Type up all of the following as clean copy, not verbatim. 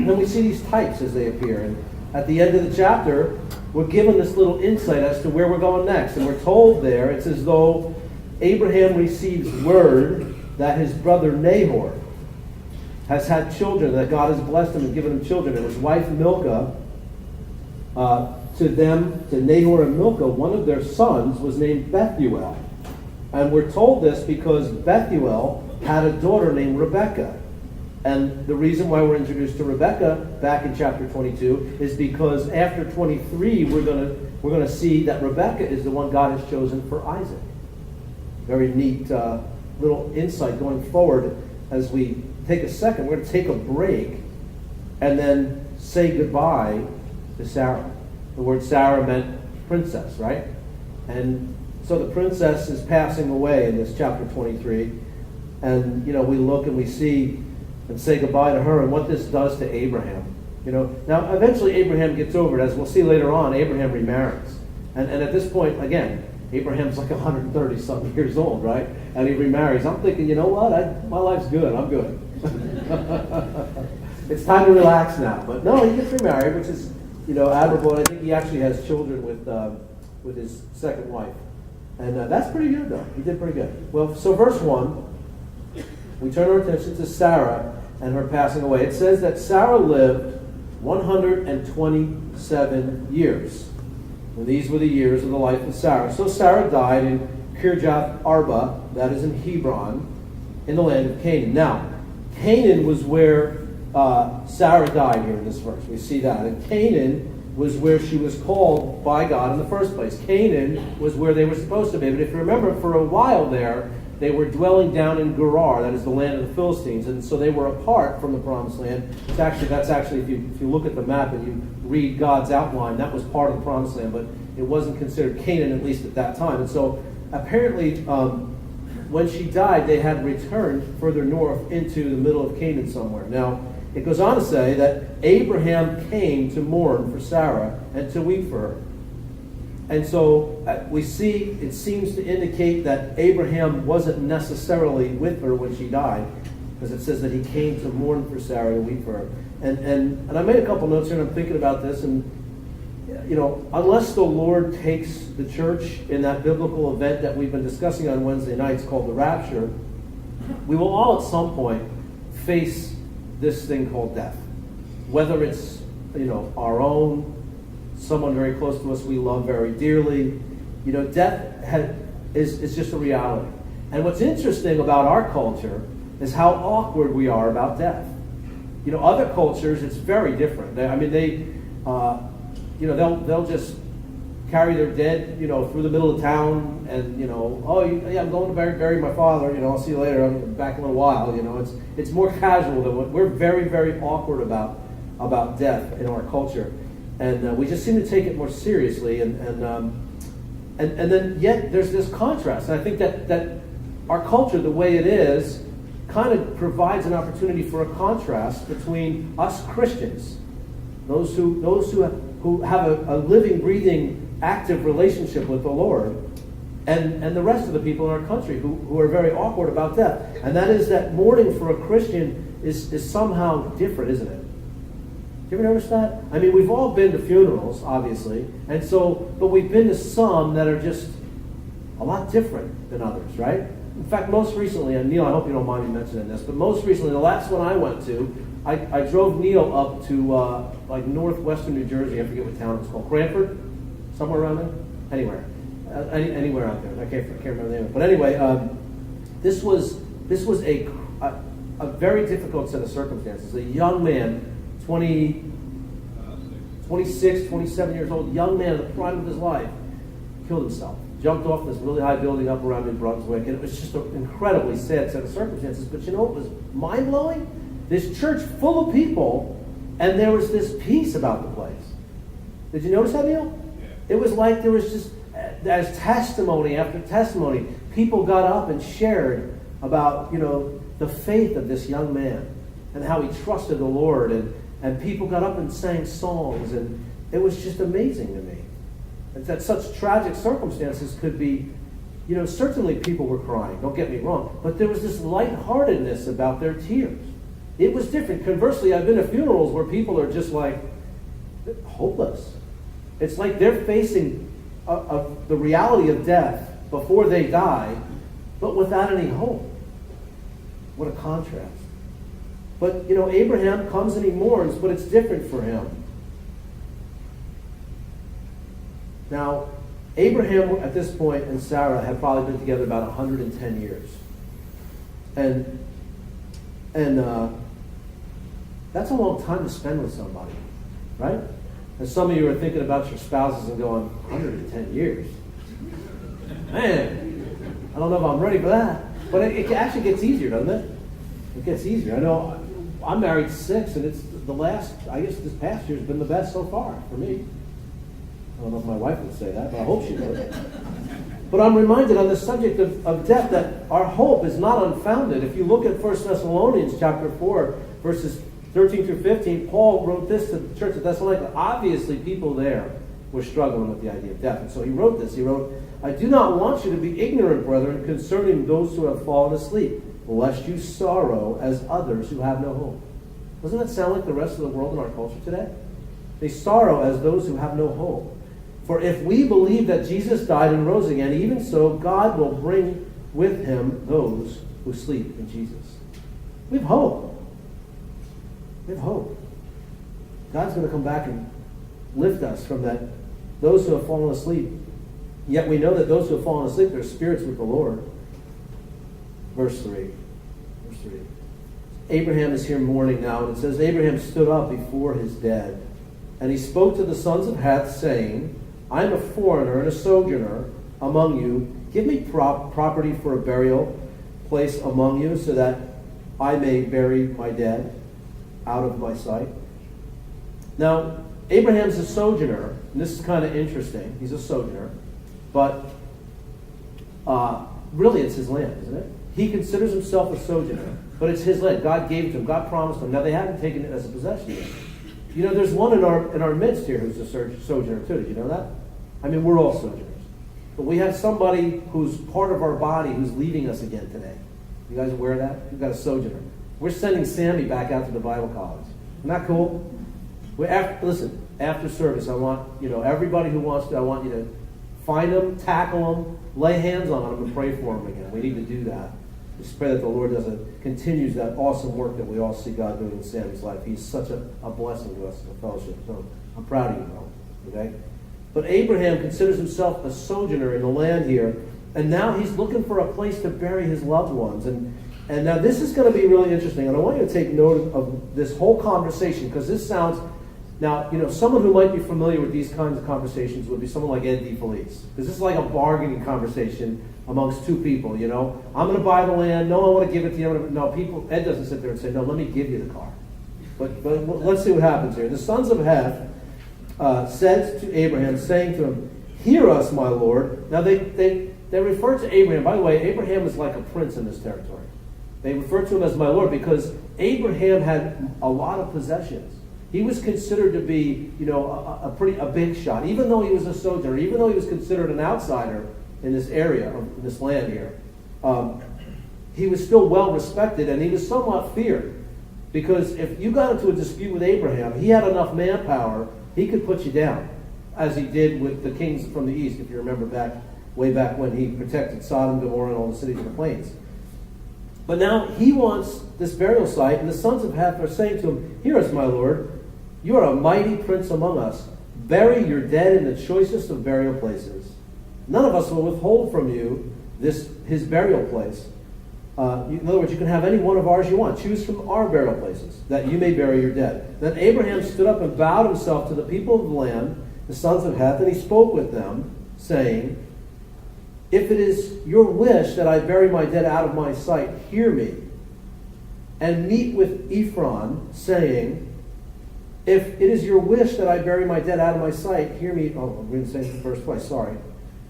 then we see these types as they appear. And at the end of the chapter, we're given this little insight as to where we're going next. And we're told there, it's as though Abraham receives word that his brother Nahor has had children, that God has blessed him and given him children. And his wife Milcah, to Nahor and Milcah, one of their sons was named Bethuel. And we're told this because Bethuel had a daughter named Rebekah. And the reason why we're introduced to Rebekah back in chapter 22 is because after 23 we're going to see that Rebekah is the one God has chosen for Isaac. Very neat little insight going forward. As we take a second, we're going to take a break and then say goodbye to Sarah. The word Sarah meant princess, right? And so the princess is passing away in this chapter 23. And, we look and we see and say goodbye to her and what this does to Abraham. Now eventually Abraham gets over it. As we'll see later on, Abraham remarries. And at this point, again, Abraham's like 130-something years old, right? And he remarries. I'm thinking, you know what? My life's good. I'm good. It's time to relax now. But no, he gets remarried, which is, admirable. And I think he actually has children with his second wife. And that's pretty good, though. He did pretty good. Well, so verse 1, we turn our attention to Sarah and her passing away. It says that Sarah lived 127 years. And these were the years of the life of Sarah. So Sarah died in Kirjath Arba, that is in Hebron, in the land of Canaan. Now, Canaan was where Sarah died here in this verse. We see that. And Canaan was where she was called by God in the first place. Canaan was where they were supposed to be. But if you remember, for a while there, they were dwelling down in Gerar, that is the land of the Philistines, and so they were apart from the Promised Land. That's actually, if you look at the map and you read God's outline, that was part of the Promised Land, but it wasn't considered Canaan, at least at that time. And so apparently, when she died, they had returned further north into the middle of Canaan somewhere. Now, it goes on to say that Abraham came to mourn for Sarah and to weep for her. And so we see, it seems to indicate that Abraham wasn't necessarily with her when she died, because it says that he came to mourn for Sarah and weep for her. And I made a couple notes here, and I'm thinking about this, and unless the Lord takes the church in that biblical event that we've been discussing on Wednesday nights called the rapture, we will all at some point face this thing called death. Whether it's, our own, someone very close to us we love very dearly. Death is just a reality. And what's interesting about our culture is how awkward we are about death. Other cultures, it's very different. They'll just carry their dead, through the middle of town, and I'm going to bury my father. I'll see you later. I'm back in a little while. It's more casual than what we're very, very awkward about death in our culture. And we just seem to take it more seriously, and then yet there's this contrast. And I think that our culture, the way it is, kind of provides an opportunity for a contrast between us Christians, those who have a living, breathing, active relationship with the Lord, and the rest of the people in our country who are very awkward about death. And that is that mourning for a Christian is somehow different, isn't it? Do you ever notice that? We've all been to funerals, obviously, but we've been to some that are just a lot different than others, right? In fact, most recently, and Neil, I hope you don't mind me mentioning this, but most recently, the last one I went to, I drove Neil up to northwestern New Jersey. I forget what town it's called. Cranford? Somewhere around there? Anywhere. Anywhere out there. I can't remember the name of it. But anyway, this was a very difficult set of circumstances. A young man, 26, 27 years old, young man in the prime of his life, killed himself. Jumped off this really high building up around New Brunswick, and it was just an incredibly sad set of circumstances. But what was mind-blowing? This church full of people, and there was this peace about the place. Did you notice that, Neil? Yeah. It was like there was just, as testimony after testimony, people got up and shared about, the faith of this young man and how he trusted the Lord, and people got up and sang songs, and it was just amazing to me. And that such tragic circumstances could be, certainly people were crying, don't get me wrong, but there was this lightheartedness about their tears. It was different. Conversely, I've been to funerals where people are just like hopeless. It's like they're facing the reality of death before they die, but without any hope. What a contrast. But, Abraham comes and he mourns, but it's different for him. Now, Abraham at this point and Sarah had probably been together about 110 years. And that's a long time to spend with somebody, right? And some of you are thinking about your spouses and going, 110 years? Man, I don't know if I'm ready for that. But it actually gets easier, doesn't it? It gets easier. I know I'm married 6, and it's the last, I guess this past year has been the best so far for me. I don't know if my wife would say that, but I hope she would. But I'm reminded on the subject of death that our hope is not unfounded. If you look at 1 Thessalonians chapter 4, verses 13 through 15, Paul wrote this to the church of Thessalonica. Obviously, people there were struggling with the idea of death. And so he wrote this. He wrote, I do not want you to be ignorant, brethren, concerning those who have fallen asleep, lest you sorrow as others who have no hope. Doesn't that sound like the rest of the world in our culture today? They sorrow as those who have no hope. For if we believe that Jesus died and rose again, even so God will bring with him those who sleep in Jesus. We have hope. We have hope. God's going to come back and lift us from that, those who have fallen asleep. Yet we know that those who have fallen asleep, their spirits with the Lord. Verse 3. Abraham is here mourning now, and it says, Abraham stood up before his dead, and he spoke to the sons of Heth, saying, I am a foreigner and a sojourner among you. Give me property for a burial place among you, so that I may bury my dead out of my sight. Now, Abraham's a sojourner, and this is kind of interesting. He's a sojourner, but really it's his land, isn't it? He considers himself a sojourner, but it's his land. God gave it to him. God promised him. Now, they haven't taken it as a possession yet. There's one in our midst here who's a sojourner too. Did you know that? I mean, we're all sojourners. But we have somebody who's part of our body who's leaving us again today. You guys aware of that? We've got a sojourner. We're sending Sammy back out to the Bible college. Isn't that cool? Listen, after service, I want, everybody who wants to, I want you to find them, tackle them, lay hands on them, and pray for them again. We need to do that. Just pray that the Lord continues that awesome work that we all see God doing in Sammy's life. He's such a blessing to us in the fellowship. So I'm proud of you, bro. Okay? But Abraham considers himself a sojourner in the land here, and now he's looking for a place to bury his loved ones. And now this is going to be really interesting, and I want you to take note of this whole conversation, because this sounds, now, someone who might be familiar with these kinds of conversations would be someone like Ed DeFelice, because this is like a bargaining conversation amongst two people, I'm going to buy the land. No, I want to give it to you. No, Ed doesn't sit there and say, no, let me give you the car. But let's see what happens here. The sons of Heth said to Abraham, saying to him, hear us, my Lord. Now, they refer to Abraham. By the way, Abraham is like a prince in this territory. They refer to him as my Lord because Abraham had a lot of possessions. He was considered to be, a big shot. Even though he was a sojourner, even though he was considered an outsider in this area, in this land here, he was still well respected, and he was somewhat feared. Because if you got into a dispute with Abraham, he had enough manpower, he could put you down, as he did with the kings from the east, if you remember way back when he protected Sodom, Gomorrah, and all the cities of the plains. But now he wants this burial site, and the sons of Heth are saying to him, hear us, my Lord, you are a mighty prince among us. Bury your dead in the choicest of burial places. None of us will withhold from you his burial place. In other words, you can have any one of ours you want. Choose from our burial places, that you may bury your dead. Then Abraham stood up and bowed himself to the people of the land, the sons of Heth, and he spoke with them, saying, if it is your wish that I bury my dead out of my sight, hear me. And meet with Ephron, saying, if it is your wish that I bury my dead out of my sight, hear me. Oh, I'm going to say it the first twice, sorry.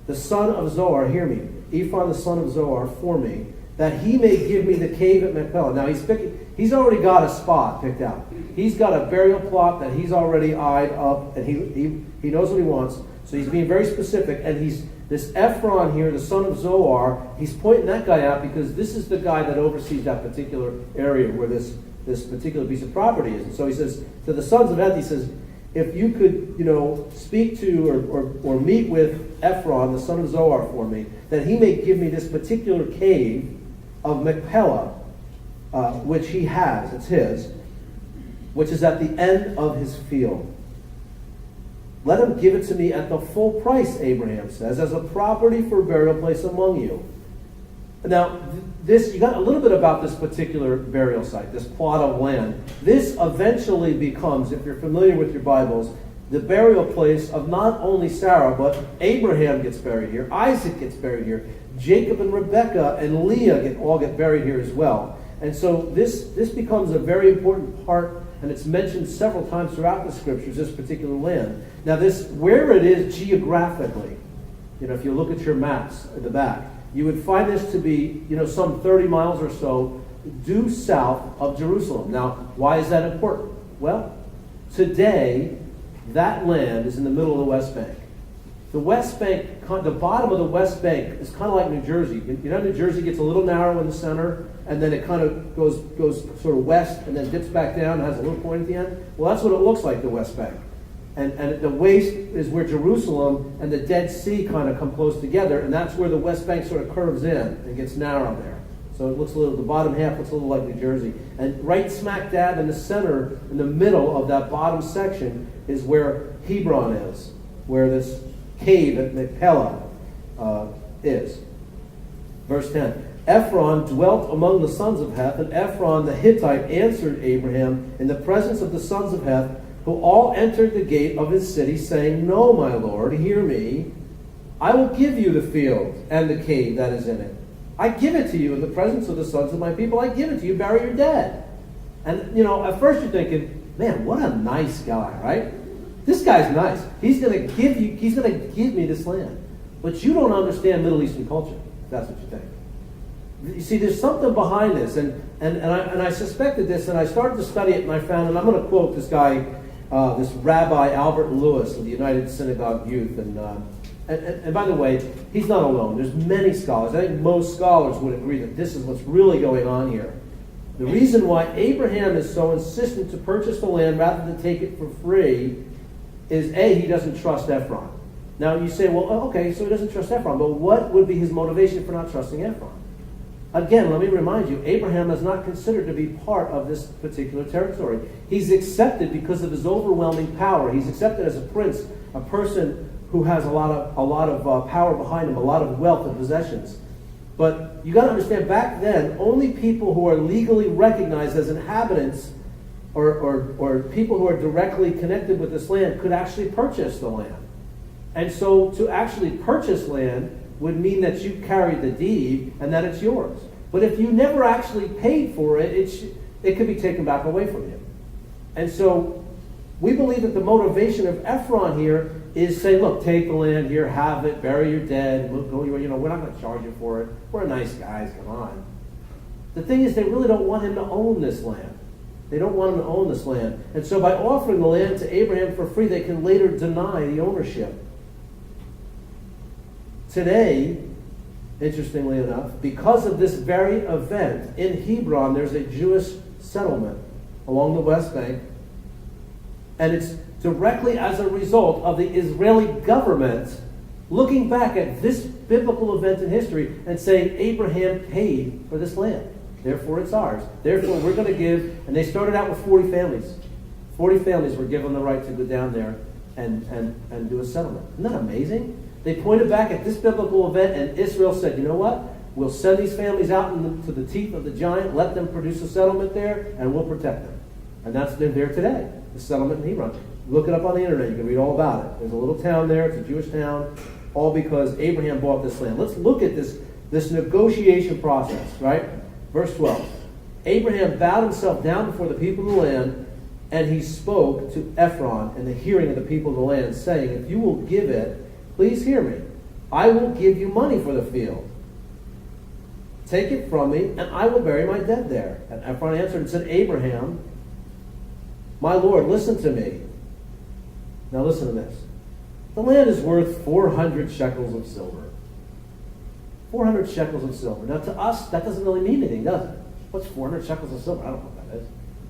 The son of Zohar, hear me. Ephron, the son of Zohar, for me, that he may give me the cave at Machpelah. Now, he's already got a spot picked out. He's got a burial plot that he's already eyed up, and he knows what he wants. So he's being very specific, and this Ephron here, the son of Zohar, he's pointing that guy out because this is the guy that oversees that particular area where this this particular piece of property is. And so he says, to the sons of Heth, he says, if you could, speak to or meet with Ephron, the son of Zohar, for me, that he may give me this particular cave of Machpelah, which he has, it's his, which is at the end of his field. Let him give it to me at the full price, Abraham says, as a property for burial place among you. Now, you got a little bit about this particular burial site, this plot of land. This eventually becomes, if you're familiar with your Bibles, the burial place of not only Sarah, but Abraham gets buried here, Isaac gets buried here, Jacob and Rebekah and Leah all get buried here as well. And so this becomes a very important part, and it's mentioned several times throughout the scriptures, this particular land. Now where it is geographically, if you look at your maps at the back, you would find this to be, some 30 miles or so due south of Jerusalem. Now, why is that important? Well, today, that land is in the middle of the West Bank. The West Bank, the bottom of the West Bank is kind of like New Jersey. New Jersey gets a little narrow in the center, and then it kind of goes sort of west, and then dips back down and has a little point at the end. Well, that's what it looks like, the West Bank. And at the waist is where Jerusalem and the Dead Sea kind of come close together, and that's where the West Bank sort of curves in and gets narrow there. So it looks the bottom half looks a little like New Jersey. And right smack dab in the center, in the middle of that bottom section, is where Hebron is, where this cave at Machpelah is. Verse 10. Ephron dwelt among the sons of Heth, and Ephron the Hittite answered Abraham in the presence of the sons of Heth, who all entered the gate of his city, saying, No, my lord, hear me. I will give you the field and the cave that is in it. I give it to you in the presence of the sons of my people. I give it to you, bury your dead. And, at first you're thinking, man, what a nice guy, right? This guy's nice. He's going to give me this land. But you don't understand Middle Eastern culture, if that's what you think. You see, there's something behind this, and I suspected this, and I started to study it, and I found, and I'm going to quote this guy, this Rabbi Albert Lewis of the United Synagogue Youth, and by the way, he's not alone. There's many scholars. I think most scholars would agree that this is what's really going on here. The reason why Abraham is so insistent to purchase the land rather than take it for free is A, he doesn't trust Ephron. Now you say, well, okay, so he doesn't trust Ephron, but what would be his motivation for not trusting Ephron? Again, let me remind you, Abraham is not considered to be part of this particular territory. He's accepted because of his overwhelming power. He's accepted as a prince, a person who has a lot of power behind him, a lot of wealth and possessions. But you got to understand, back then, only people who are legally recognized as inhabitants or people who are directly connected with this land could actually purchase the land. And so to actually purchase land would mean that you carried the deed and that it's yours. But if you never actually paid for it, it could be taken back away from you. And so we believe that the motivation of Ephron here is saying, look, take the land here, have it, bury your dead, go your way. We're not going to charge you for it. We're nice guys, come on. The thing is, they really don't want him to own this land. They don't want him to own this land. And so by offering the land to Abraham for free, they can later deny the ownership. Today, interestingly enough, because of this very event, in Hebron, there's a Jewish settlement along the West Bank, and it's directly as a result of the Israeli government looking back at this biblical event in history and saying, Abraham paid for this land. Therefore, it's ours. Therefore, we're going to give. And they started out with 40 families. 40 families were given the right to go down there and do a settlement. Isn't that amazing? They pointed back at this biblical event, and Israel said, you know what? We'll send these families out to the teeth of the giant, let them produce a settlement there, and we'll protect them. And they're there today, the settlement in Hebron. Look it up on the internet. You can read all about it. There's a little town there. It's a Jewish town, all because Abraham bought this land. Let's look at this negotiation process, right? Verse 12. Abraham bowed himself down before the people of the land, and he spoke to Ephron in the hearing of the people of the land, saying, if you will give it, please hear me. I will give you money for the field. Take it from me, and I will bury my dead there. And Ephron answered and said, Abraham, my Lord, listen to me. Now listen to this. The land is worth 400 shekels of silver. 400 shekels of silver. Now to us, that doesn't really mean anything, does it? What's 400 shekels of silver? I don't know what that is.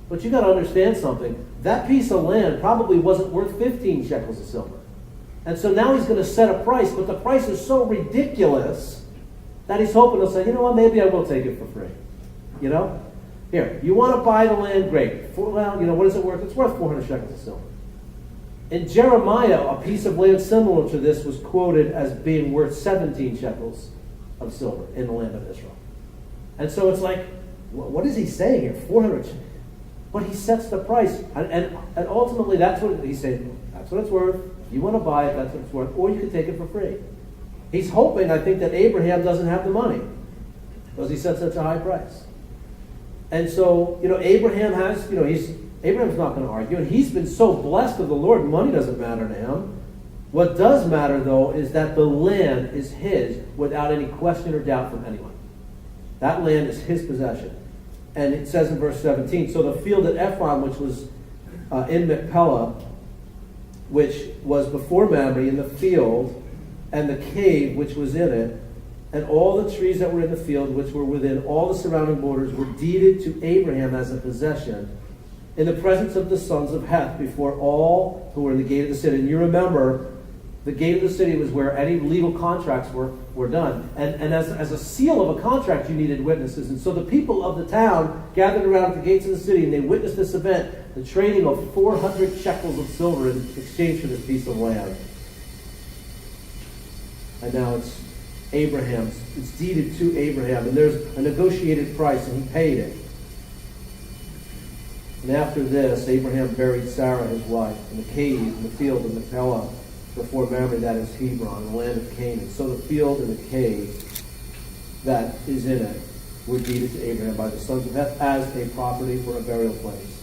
But you got to understand something. That piece of land probably wasn't worth 15 shekels of silver. And so now he's going to set a price, but the price is so ridiculous that he's hoping he'll say, you know what, maybe I will take it for free. You know? Here, you want to buy the land? Great. Well, you know, what is it worth? It's worth 400 shekels of silver. In Jeremiah, a piece of land similar to this was quoted as being worth 17 shekels of silver in the land of Israel. And so it's like, what is he saying here? 400. But he sets the price. And ultimately, that's what he's saying. That's what it's worth. If you want to buy it, that's what it's worth. Or you can take it for free. He's hoping, I think, that Abraham doesn't have the money because he set such a high price. And so, you know, Abraham has, you know, Abraham's not going to argue. And he's been so blessed of the Lord, money doesn't matter to him. What does matter, though, is that the land is his without any question or doubt from anyone. That land is his possession. And it says in verse 17, so the field at Ephron, which was in Machpelah, which was before Mamre, in the field, and the cave which was in it, and all the trees that were in the field, which were within all the surrounding borders, were deeded to Abraham as a possession, in the presence of the sons of Heth, before all who were in the gate of the city. And you remember, the gate of the city was where any legal contracts were done. And as a seal of a contract, you needed witnesses. And so the people of the town gathered around at the gates of the city, and they witnessed this event, the trading of 400 shekels of silver in exchange for this piece of land. And now it's Abraham's. It's deeded to Abraham, and there's a negotiated price, and he paid it. And after this, Abraham buried Sarah, his wife, in the cave in the field of Machpelah, before Mamre, that is Hebron, the land of Canaan. So the field and the cave that is in it were deeded to Abraham by the sons of Heth as a property for a burial place.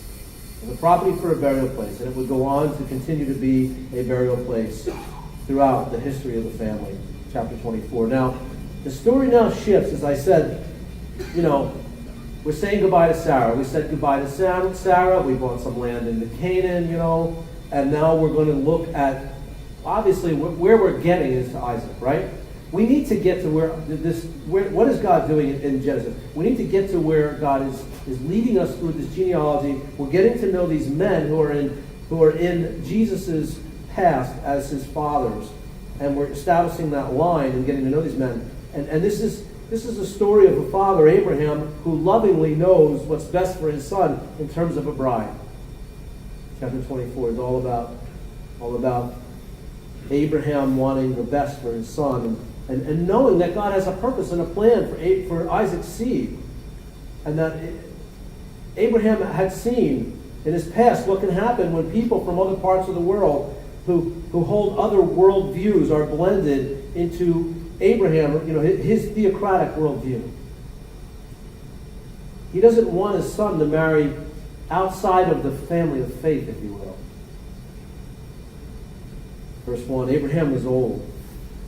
As a property for a burial place. And it would go on to continue to be a burial place throughout the history of the family. Chapter 24. Now, the story now shifts. As I said, you know, we're saying goodbye to Sarah. We said goodbye to Sarah. We bought some land in Canaan, you know, and now we're going to look at, obviously, where we're getting is to Isaac, right? We need to get to what is God doing in Genesis? We need to get to where God is leading us through this genealogy. We're getting to know these men who are in Jesus's past as his fathers, and we're establishing that line and getting to know these men. And this is a story of a father, Abraham, who lovingly knows what's best for his son in terms of a bride. Chapter 24 is all about Abraham wanting the best for his son and knowing that God has a purpose and a plan for Isaac's seed. And that Abraham had seen in his past what can happen when people from other parts of the world who hold other world views are blended into Abraham, you know, his theocratic worldview. He doesn't want his son to marry outside of the family of faith, if you will. Verse 1, Abraham was old,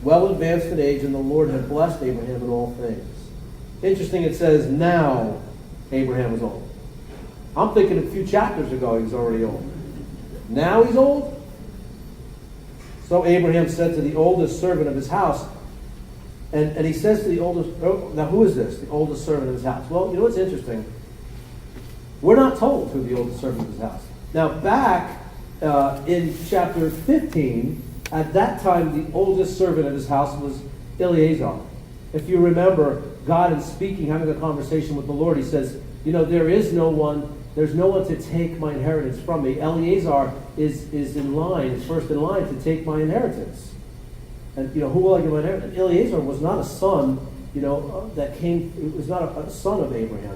well advanced in age, and the Lord had blessed Abraham in all things. Interesting, it says, now Abraham was old. I'm thinking a few chapters ago he was already old. Now he's old? So Abraham said to the oldest servant of his house, and he says to the oldest, now who is this, the oldest servant of his house? Well, you know what's interesting? We're not told who the oldest servant of his house. Now back in chapter 15, at that time the oldest servant of his house was Eleazar. If you remember, God in speaking, having a conversation with the Lord, he says, you know, there's no one to take my inheritance from me. Eleazar is in line, is first in line to take my inheritance. And, you know, who will I give my inheritance? Eleazar was not a son, you know, it was not a son of Abraham.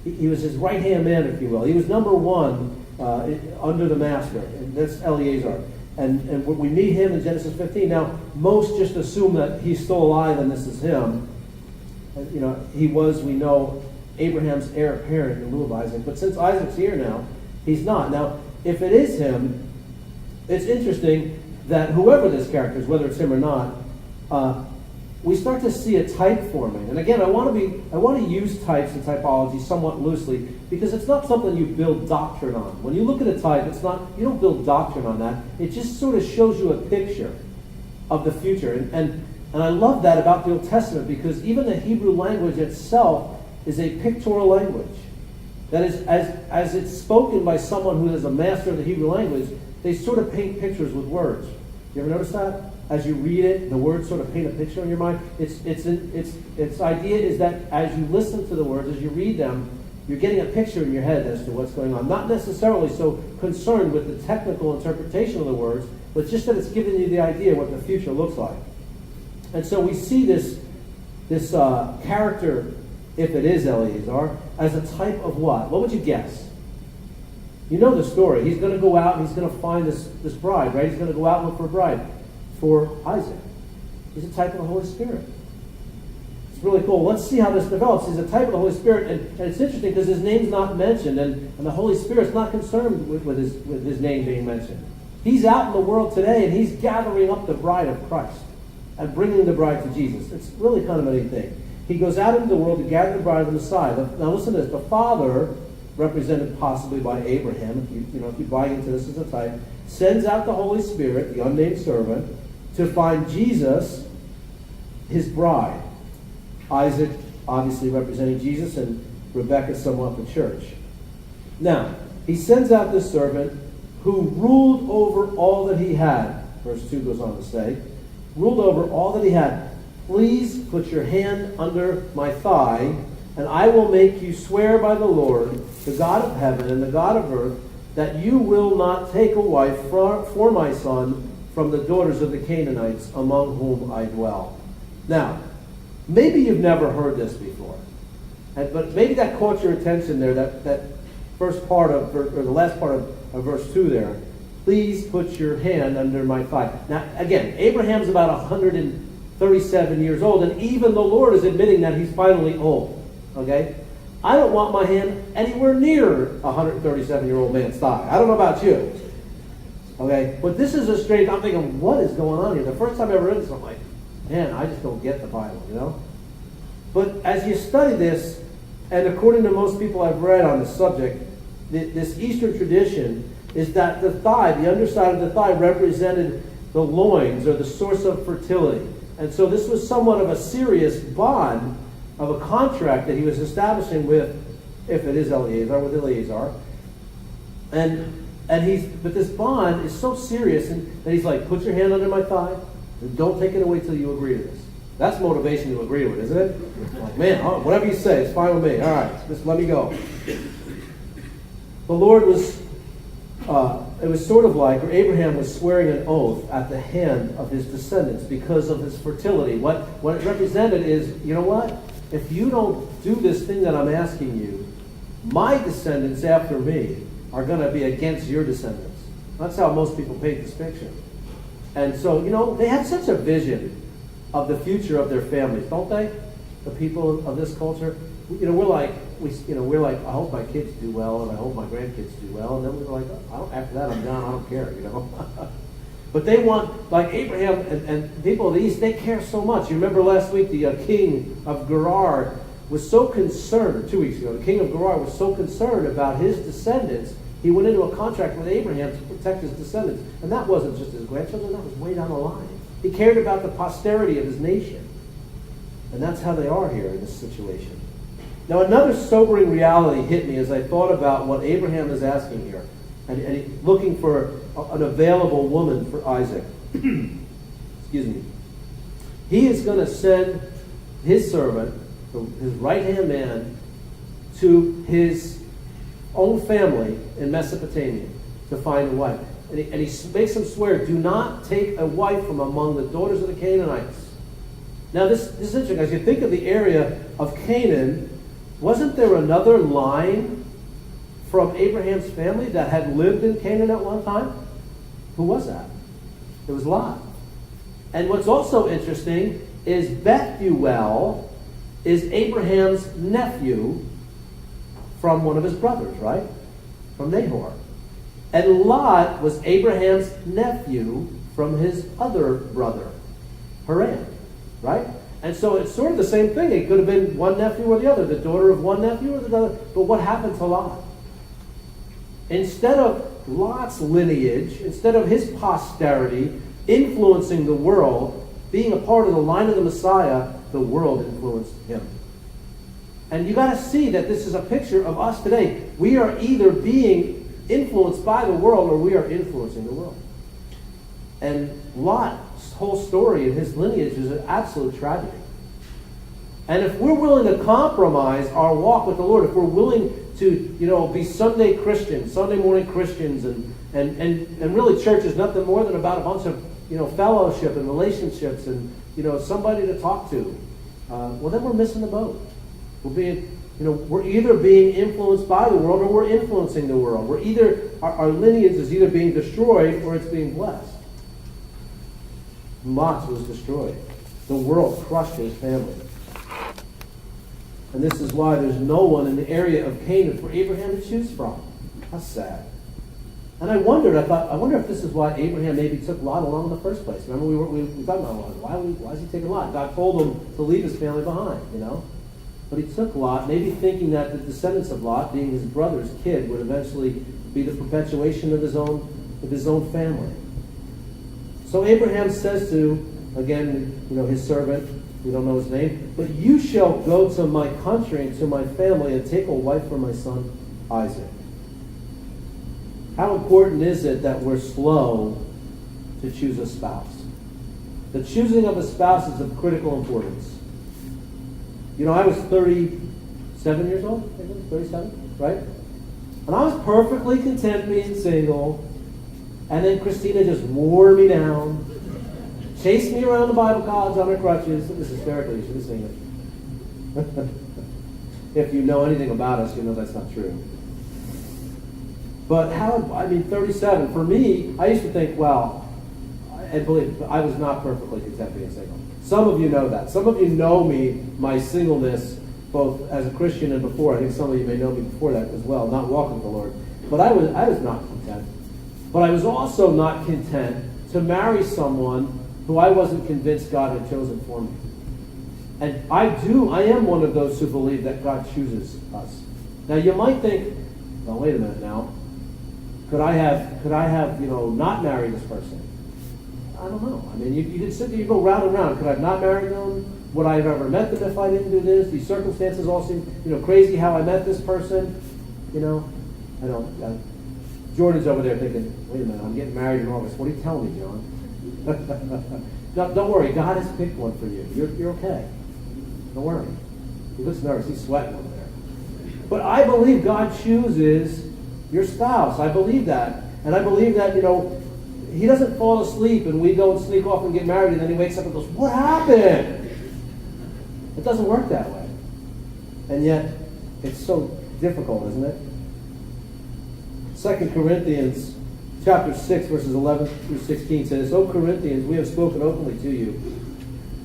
He was his right-hand man, if you will. He was number one under the master, and that's Eleazar. And we meet him in Genesis 15. Now, most just assume that he's still alive and this is him. And, you know, he was, we know, Abraham's heir apparent in lieu of Isaac. But since Isaac's here now, he's not. Now, if it is him, it's interesting that whoever this character is, whether it's him or not, we start to see a type forming. And again, I want to use types and typology somewhat loosely because it's not something you build doctrine on. When you look at a type, you don't build doctrine on that. It just sort of shows you a picture of the future. And I love that about the Old Testament because even the Hebrew language itself is a pictorial language. That is, as it's spoken by someone who is a master of the Hebrew language, they sort of paint pictures with words. You ever notice that? As you read it, the words sort of paint a picture in your mind. Its idea is that as you listen to the words, as you read them, you're getting a picture in your head as to what's going on. Not necessarily so concerned with the technical interpretation of the words, but just that it's giving you the idea what the future looks like. And so we see this character, if it is Eleazar, as a type of what? What would you guess? You know the story. He's going to go out and he's going to find this bride, right? He's going to go out and look for a bride for Isaac. He's a type of the Holy Spirit. It's really cool. Let's see how this develops. He's a type of the Holy Spirit, and it's interesting because his name's not mentioned, and the Holy Spirit's not concerned with his name being mentioned. He's out in the world today, and he's gathering up the bride of Christ and bringing the bride to Jesus. It's really kind of a neat thing. He goes out into the world to gather the bride of the Messiah. Now listen to this. The Father, represented possibly by Abraham, if you buy into this as a type, sends out the Holy Spirit, the unnamed servant, to find Jesus, his bride. Isaac, obviously representing Jesus, and Rebekah, somewhat the church. Now, he sends out this servant who ruled over all that he had. Verse 2 goes on to say, ruled over all that he had. Please put your hand under my thigh, and I will make you swear by the Lord, the God of heaven and the God of earth, that you will not take a wife for my son from the daughters of the Canaanites among whom I dwell. Now, maybe you've never heard this before, but maybe that caught your attention there, that first part of, or the last part of verse 2 there. Please put your hand under my thigh. Now, again, Abraham's about 137 years old, and even the Lord is admitting that he's finally old. Okay? I don't want my hand anywhere near a 137-year-old man's thigh. I don't know about you. Okay? But this is a strange, I'm thinking, what is going on here? The first time I ever read this, I'm like, man, I just don't get the Bible, you know? But as you study this, and according to most people I've read on this subject, this Eastern tradition is that the thigh, the underside of the thigh, represented the loins, or the source of fertility. And so this was somewhat of a serious bond of a contract that he was establishing with, if it is Eleazar, with Eleazar. But this bond is so serious that he's like, put your hand under my thigh, and don't take it away till you agree to this. That's motivation to agree to it, isn't it? Like, man, whatever you say, it's fine with me. All right, just let me go. The Lord was, it was sort of like, or Abraham was swearing an oath at the hand of his descendants because of his fertility. What it represented is, you know what? If you don't do this thing that I'm asking you, my descendants after me are going to be against your descendants. That's how most people paint this picture. And so, they have such a vision of the future of their families, don't they? The people of this culture. We're like, I hope my kids do well, and I hope my grandkids do well, and then we're like, after that I'm done, I don't care, But they want, like Abraham and people of the East, they care so much. You remember last week the king of Gerar was so concerned, or 2 weeks ago, the king of Gerar was so concerned about his descendants, he went into a contract with Abraham to protect his descendants. And that wasn't just his grandchildren, that was way down the line. He cared about the posterity of his nation. And that's how they are here in this situation. Now, another sobering reality hit me as I thought about what Abraham is asking here, and looking for an available woman for Isaac. Excuse me. He is going to send his servant, his right-hand man, to his own family in Mesopotamia to find a wife. And he makes them swear, do not take a wife from among the daughters of the Canaanites. Now, this is interesting. As you think of the area of Canaan, wasn't there another line from Abraham's family that had lived in Canaan at one time? Who was that? It was Lot. And what's also interesting is Bethuel is Abraham's nephew from one of his brothers, right? From Nahor. And Lot was Abraham's nephew from his other brother, Haran, right? And so it's sort of the same thing. It could have been one nephew or the other, the daughter of one nephew or the other. But what happened to Lot? Instead of Lot's lineage, instead of his posterity influencing the world, being a part of the line of the Messiah, the world influenced him. And you got to see that this is a picture of us today. We are either being influenced by the world or we are influencing the world. And Lot's whole story and his lineage is an absolute tragedy. And if we're willing to compromise our walk with the Lord, if we're willing to, be Sunday Christians, Sunday morning Christians, and really church is nothing more than about a bunch of, fellowship and relationships and, somebody to talk to, well, then we're missing the boat. We're either being influenced by the world or we're influencing the world. Our lineage is either being destroyed or it's being blessed. Lot was destroyed. The world crushed his family. And this is why there's no one in the area of Canaan for Abraham to choose from. How sad. And I wonder if this is why Abraham maybe took Lot along in the first place. Remember, we talked about Lot. Why is he taking Lot? God told him to leave his family behind, But he took Lot, maybe thinking that the descendants of Lot, being his brother's kid, would eventually be the perpetuation of his own family. So Abraham says to, again, his servant, we don't know his name, but you shall go to my country and to my family and take a wife for my son Isaac. How important is it that we're slow to choose a spouse? The choosing of a spouse is of critical importance. I was 37 years old, 37, right? And I was perfectly content being single. And then Christina just wore me down, chased me around the Bible college on her crutches. This is hysterically, you should have seen it. If you know anything about us, you know that's not true. But 37, for me, I used to think, and believe I was not perfectly content being single. Some of you know that. Some of you know me, my singleness, both as a Christian and before. I think some of you may know me before that as well, not walking with the Lord. But I was not content. But I was also not content to marry someone who I wasn't convinced God had chosen for me. And I am one of those who believe that God chooses us. Now you might think, well, wait a minute now. Could I have not married this person? I don't know. You could sit there, you go round and round. Could I have not married them? Would I have ever met them if I didn't do this? These circumstances all seem, crazy how I met this person. I don't. Jordan's over there thinking, wait a minute, I'm getting married in August. What are you telling me, John? No, don't worry. God has picked one for you. You're okay. Don't worry. He looks nervous. He's sweating over there. But I believe God chooses your spouse. I believe that. And I believe that, he doesn't fall asleep and we go and sneak off and get married and then he wakes up and goes, what happened? It doesn't work that way. And yet, it's so difficult, isn't it? 2 Corinthians chapter 6, verses 11 through 16 says, O Corinthians, we have spoken openly to you.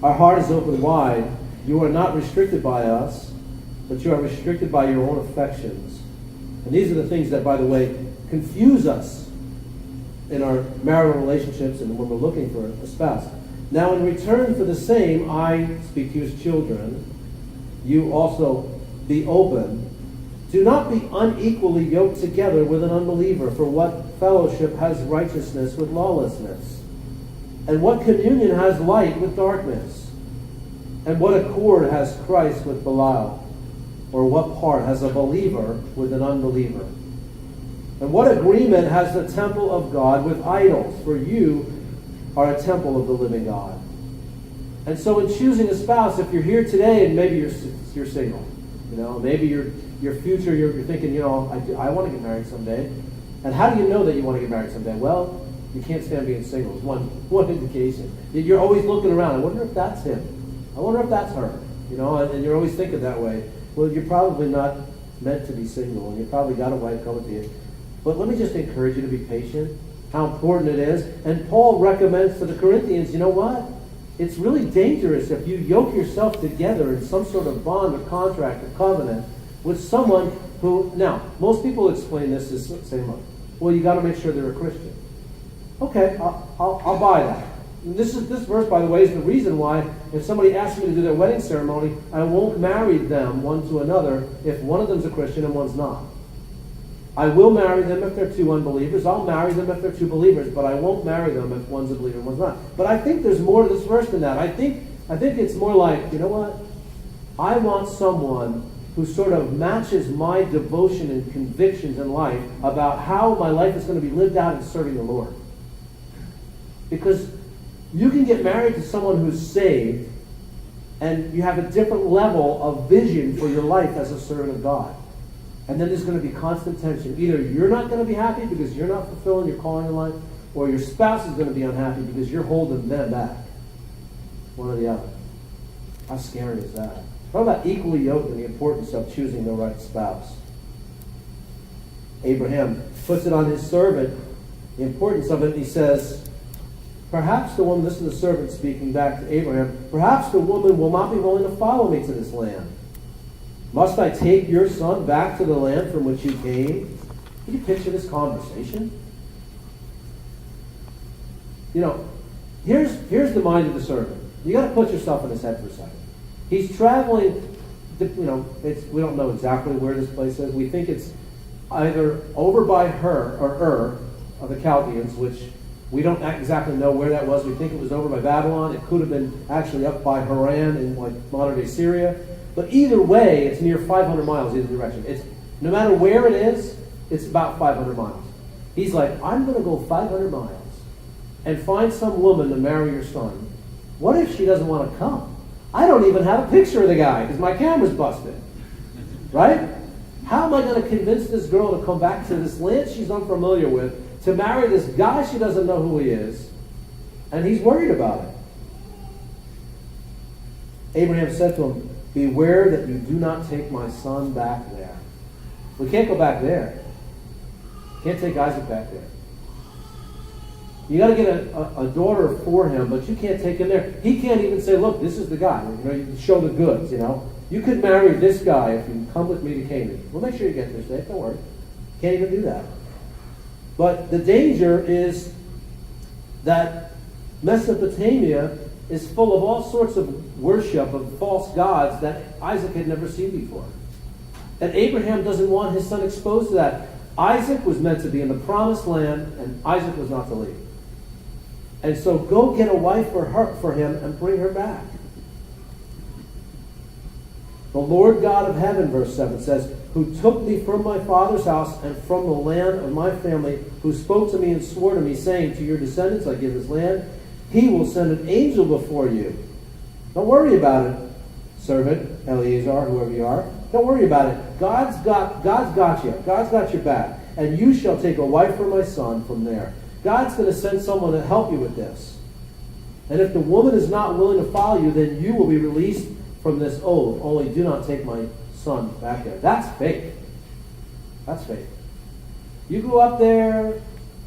Our heart is open wide. You are not restricted by us, but you are restricted by your own affections. And these are the things that, by the way, confuse us in our marital relationships and when we're looking for a spouse. Now, in return for the same, I speak to you as children. You also be open. Do not be unequally yoked together with an unbeliever, for what fellowship has righteousness with lawlessness? And what communion has light with darkness? And what accord has Christ with Belial? Or what part has a believer with an unbeliever? And what agreement has the temple of God with idols? For you are a temple of the living God. And so in choosing a spouse, if you're here today and maybe you're single, maybe your future, you're thinking, I want to get married someday. And how do you know that you want to get married someday? Well, you can't stand being single. It's one indication. You're always looking around. I wonder if that's him. I wonder if that's her. And you're always thinking that way. Well, you're probably not meant to be single, and you probably got a wife coming to you. But let me just encourage you to be patient, how important it is. And Paul recommends to the Corinthians, you know what? It's really dangerous if you yoke yourself together in some sort of bond or contract or covenant with someone who, now, most people explain this as saying, well, you got to make sure they're a Christian. Okay, I'll buy that. And this verse, by the way, is the reason why if somebody asks me to do their wedding ceremony, I won't marry them one to another if one of them's a Christian and one's not. I will marry them if they're two unbelievers. I'll marry them if they're two believers, but I won't marry them if one's a believer and one's not. But I think there's more to this verse than that. I think it's more like, you know what? I want someone who sort of matches my devotion and convictions in life about how my life is going to be lived out in serving the Lord. Because you can get married to someone who's saved, and you have a different level of vision for your life as a servant of God. And then there's going to be constant tension. Either you're not going to be happy because you're not fulfilling your calling in life, or your spouse is going to be unhappy because you're holding them back. One or the other. How scary is that? Talk about equally yoked and the importance of choosing the right spouse. Abraham puts it on his servant, the importance of it. He says, perhaps the woman, this is the servant speaking back to Abraham, perhaps the woman will not be willing to follow me to this land. Must I take your son back to the land from which you came? Can you picture this conversation? You know, here's the mind of the servant. You got to put yourself in his head for a second. He's traveling, we don't know exactly where this place is. We think it's either over by Ur of the Chaldeans, which we don't exactly know where that was. We think it was over by Babylon. It could have been actually up by Haran in like modern-day Syria. But either way, it's near 500 miles either direction. It's no matter where it is, it's about 500 miles. He's like, I'm going to go 500 miles and find some woman to marry your son. What if she doesn't want to come? I don't even have a picture of the guy because my camera's busted. Right? How am I going to convince this girl to come back to this land she's unfamiliar with, to marry this guy she doesn't know who he is, and he's worried about it? Abraham said to him, beware that you do not take my son back there. We can't go back there. Can't take Isaac back there. You got to get a daughter for him, but you can't take him there. He can't even say, look, this is the guy. You know, you can show the goods, you know. You could marry this guy if you come with me to Canaan. We'll make sure you get there safe. Don't worry. Can't even do that. But the danger is that Mesopotamia is full of all sorts of worship of false gods that Isaac had never seen before. And Abraham doesn't want his son exposed to that. Isaac was meant to be in the promised land, and Isaac was not to leave. And so go get a wife for him and bring her back. The Lord God of heaven, verse 7 says, who took me from my father's house and from the land of my family, who spoke to me and swore to me, saying, to your descendants I give this land, he will send an angel before you. Don't worry about it, servant, Eleazar, whoever you are. Don't worry about it. God's got you. God's got your back. And you shall take a wife for my son from there. God's going to send someone to help you with this. And if the woman is not willing to follow you, then you will be released from this oath. Only do not take my son back there. That's faith. That's faith. You go up there.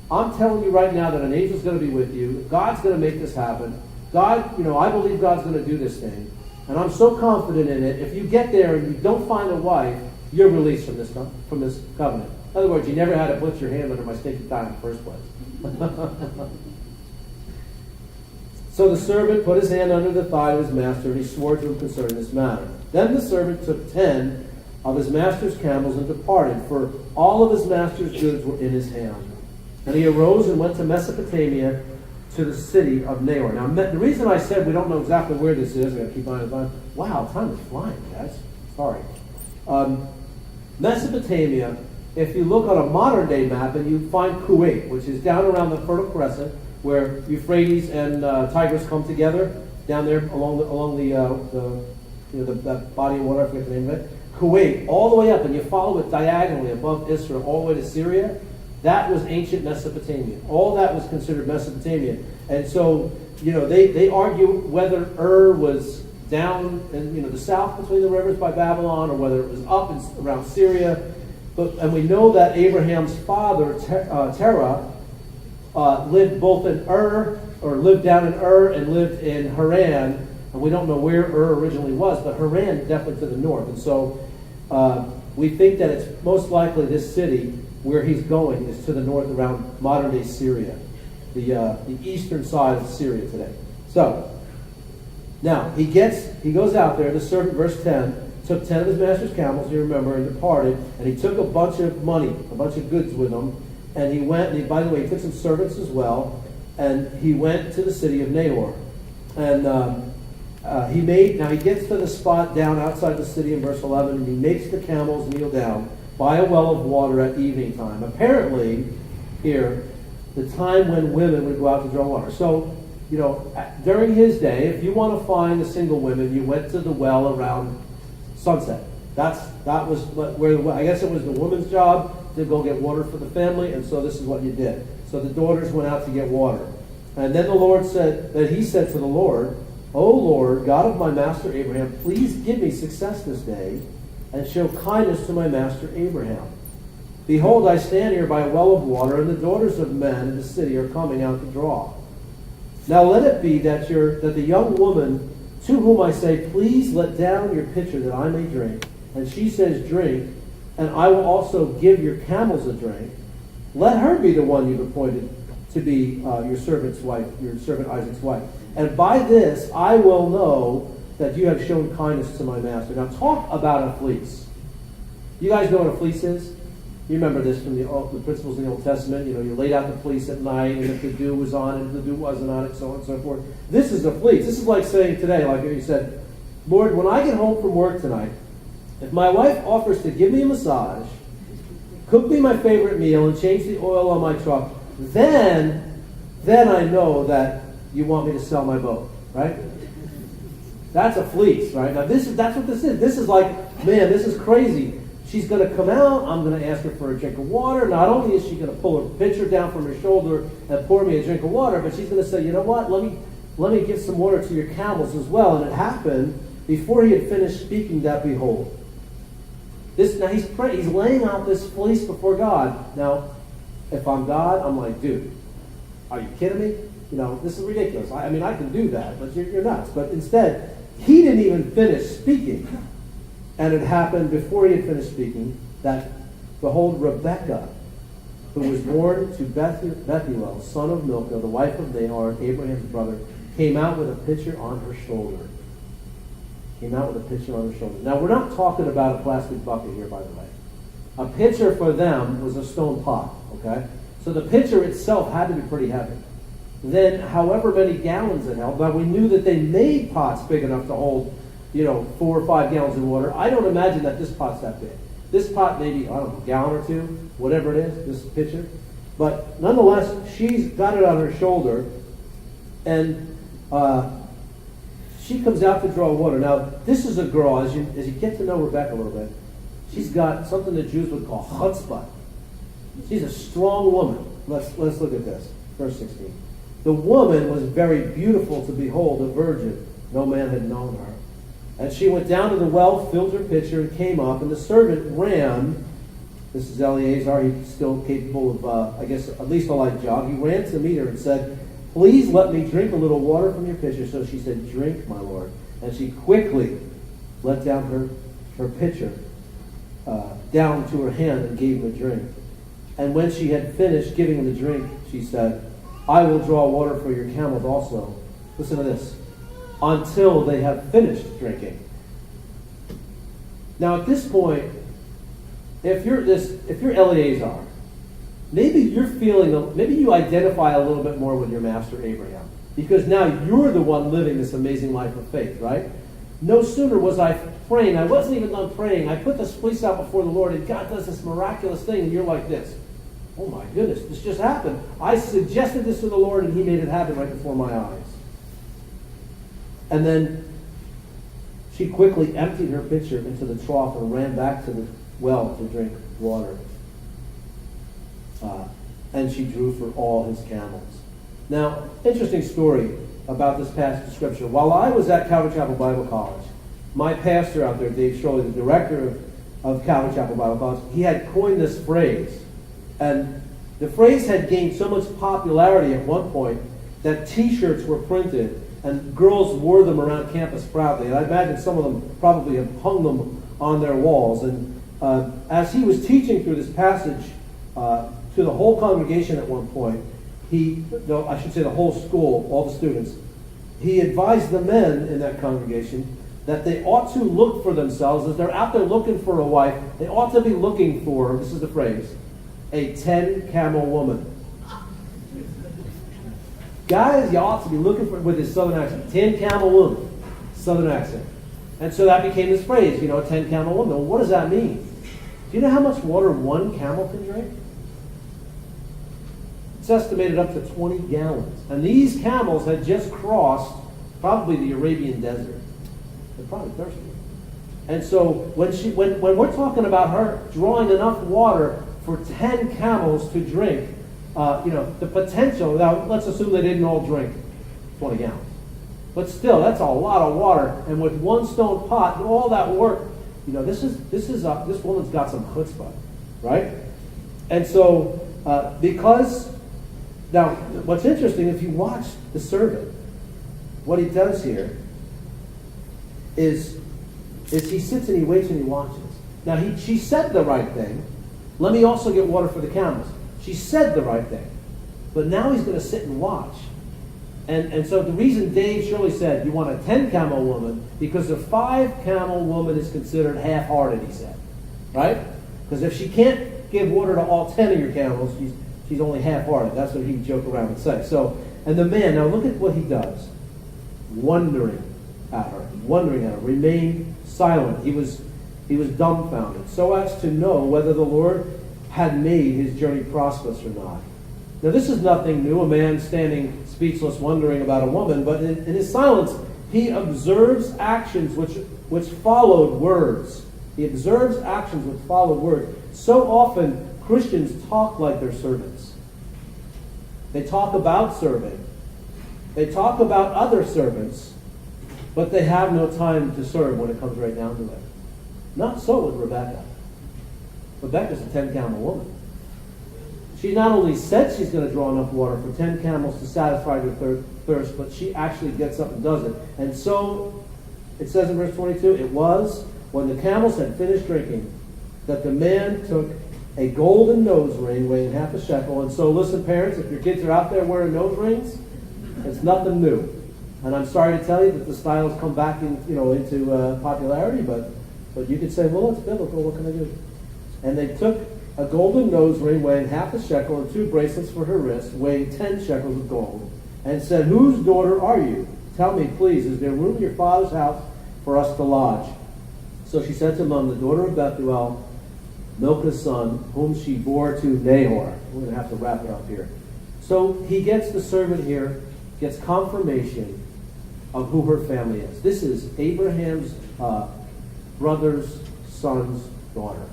I'm telling you right now that an angel's going to be with you. God's going to make this happen. God, I believe God's going to do this thing. And I'm so confident in it. If you get there and you don't find a wife, you're released from this covenant. In other words, you never had to put your hand under my stinky thigh in the first place. So the servant put his hand under the thigh of his master, and he swore to him concerning this matter. Then the servant took 10 of his master's camels and departed, for all of his master's goods were in his hand. And he arose and went to Mesopotamia, to the city of Nahor. Now, the reason I said we don't know exactly where this is, I got to keep on time. Wow, time is flying, guys. Sorry. Mesopotamia, if you look on a modern day map and you find Kuwait, which is down around the Fertile Crescent, where Euphrates and Tigris come together, down there along that body of water, I forget the name of it. Kuwait, all the way up, and you follow it diagonally above Israel, all the way to Syria. That was ancient Mesopotamia. All that was considered Mesopotamia. And so, they argue whether Ur was down in the south between the rivers by Babylon, or whether it was up around Syria. And we know that Abraham's father, Terah, lived both in Ur, or lived down in Ur, and lived in Haran. And we don't know where Ur originally was, but Haran definitely to the north. And so we think that it's most likely this city where he's going is to the north around modern-day Syria, the eastern side of Syria today. So, now, he goes out there, the servant, verse 10, took 10 of his master's camels, you remember, and departed, and he took a bunch of money, a bunch of goods with him, and he went, and by the way, he took some servants as well, and he went to the city of Nahor. And Now he gets to the spot down outside the city in verse 11, and he makes the camels kneel down by a well of water at evening time. Apparently, here, the time when women would go out to draw water. So, during his day, if you want to find the single women, you went to the well around sunset. That was where, I guess it was the woman's job to go get water for the family, and so this is what you did. So the daughters went out to get water. And then the Lord said, that he said to the Lord, O Lord, God of my master Abraham, please give me success this day, and show kindness to my master Abraham. Behold, I stand here by a well of water, and the daughters of men in the city are coming out to draw. Now let it be that the young woman to whom I say, please let down your pitcher that I may drink, and she says, drink, and I will also give your camels a drink, let her be the one you've appointed to be your servant's wife, your servant Isaac's wife. And by this I will know that you have shown kindness to my master. Now talk about a fleece. You guys know what a fleece is? You remember this from the principles in the Old Testament. You laid out the fleece at night, and if the dew was on it, if the dew wasn't on it, so on and so forth. This is a fleece. This is like saying today, like you said, Lord, when I get home from work tonight, if my wife offers to give me a massage, cook me my favorite meal, and change the oil on my truck, then I know that you want me to sell my boat, right? That's a fleece, right? Now that's what this is. This is like, man, this is crazy. She's going to come out. I'm going to ask her for a drink of water. Not only is she going to pull her pitcher down from her shoulder and pour me a drink of water, but she's going to say, you know what? Let me give some water to your camels as well. And it happened before he had finished speaking that, behold. Now he's praying. He's laying out this fleece before God. Now, if I'm God, I'm like, dude, are you kidding me? This is ridiculous. I mean, I can do that, but you're nuts. But instead, he didn't even finish speaking. And it happened before he had finished speaking that, behold, Rebekah, who was born to Bethuel, son of Milcah, the wife of Nahor, Abraham's brother, came out with a pitcher on her shoulder. Now, we're not talking about a plastic bucket here, by the way. A pitcher for them was a stone pot, okay? So the pitcher itself had to be pretty heavy. Then, however many gallons it held, now we knew that they made pots big enough to hold 4 or 5 gallons of water. I don't imagine that this pot's that big. This pot maybe, I don't know, a gallon or two, whatever it is, this pitcher. But nonetheless, she's got it on her shoulder, and she comes out to draw water. Now, this is a girl, as you get to know Rebecca a little bit, she's got something that Jews would call chutzpah. She's a strong woman. Let's look at this. Verse 16. The woman was very beautiful to behold, a virgin. No man had known her. And she went down to the well, filled her pitcher, and came up. And the servant ran. This is Eleazar. He's still capable of, I guess, at least a light jog. He ran to meet her and said, please let me drink a little water from your pitcher. So she said, drink, my lord. And she quickly let down her pitcher down to her hand and gave him a drink. And when she had finished giving him the drink, she said, I will draw water for your camels also. Listen to this. Until they have finished drinking. Now at this point, if you're Eleazar, maybe you identify a little bit more with your master Abraham, because now you're the one living this amazing life of faith, right? No sooner was I praying, I wasn't even done praying, I put this fleece out before the Lord, and God does this miraculous thing, and you're like this. Oh my goodness, this just happened. I suggested this to the Lord, and he made it happen right before my eyes. And then she quickly emptied her pitcher into the trough and ran back to the well to drink water. And she drew for all his camels. Now, interesting story about this passage of Scripture. While I was at Calvary Chapel Bible College, my pastor out there, Dave Shirley, the director of Calvary Chapel Bible College, he had coined this phrase. And the phrase had gained so much popularity at one point that T-shirts were printed and girls wore them around campus proudly. And I imagine some of them probably have hung them on their walls. And as he was teaching through this passage to the whole congregation at one point, I should say the whole school, all the students, he advised the men in that congregation that they ought to look for themselves, as they're out there looking for a wife, they ought to be looking for, this is the phrase, a 10-camel woman. Guys, you ought to be looking for, with his southern accent, 10-camel woman. Southern accent. And so that became this phrase, a 10-camel woman. Well, what does that mean? Do you know how much water one camel can drink? It's estimated up to 20 gallons. And these camels had just crossed probably the Arabian desert. They're probably thirsty. And so when we're talking about her drawing enough water for 10 camels to drink, the potential, now let's assume they didn't all drink 20 gallons. But still, that's a lot of water. And with one stone pot and all that work, this woman's got some chutzpah, right? And so, now, what's interesting, if you watch the servant, what he does here is he sits and he waits and he watches. Now, she said the right thing. Let me also get water for the camels. She said the right thing. But now he's going to sit and watch. And so the reason Dave Shirley said you want a 10-camel woman, because a 5-camel woman is considered half-hearted, he said. Right? Because if she can't give water to all 10 of your camels, she's only half-hearted. That's what he'd joke around and say. So, and the man, now look at what he does. Wondering at her, remained silent. He was dumbfounded, so as to know whether the Lord had made his journey prosperous or not. Now this is nothing new, a man standing speechless, wondering about a woman, but in his silence, he observes actions which followed words. He observes actions which followed words. So often, Christians talk like they're servants. They talk about serving. They talk about other servants, but they have no time to serve when it comes right down to it. Not so with Rebecca. Rebecca's a 10-camel woman. She not only said she's going to draw enough water for 10 camels to satisfy their thirst, but she actually gets up and does it. And so, it says in verse 22, it was when the camels had finished drinking that the man took a golden nose ring weighing half a shekel. And so listen, parents, if your kids are out there wearing nose rings, it's nothing new. And I'm sorry to tell you that the style's come back into popularity, but you could say, well, it's biblical, what can I do? And they took a golden nose ring weighing half a shekel and 2 bracelets for her wrist, weighing 10 shekels of gold, and said, whose daughter are you? Tell me, please, is there room in your father's house for us to lodge? So she said to him, the daughter of Bethuel, Milcah's son, whom she bore to Nahor. We're going to have to wrap it up here. So he gets the servant here, gets confirmation of who her family is. This is Abraham's brother's son's daughter.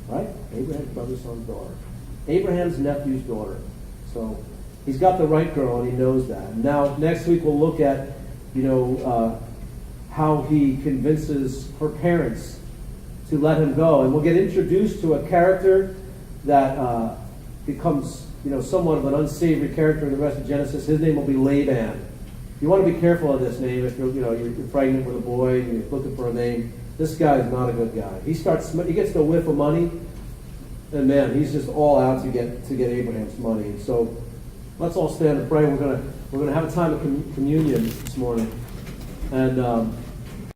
Right? Abraham's brother's son's daughter. Abraham's nephew's daughter. So he's got the right girl, and he knows that. Now, next week we'll look at, how he convinces her parents to let him go. And we'll get introduced to a character that becomes, somewhat of an unsavory character in the rest of Genesis. His name will be Laban. You want to be careful of this name if you're pregnant with a boy and you're looking for a name. This guy is not a good guy. He gets the whiff of money, and man, he's just all out to get Abraham's money. And so let's all stand and pray. We're gonna have a time of communion this morning, and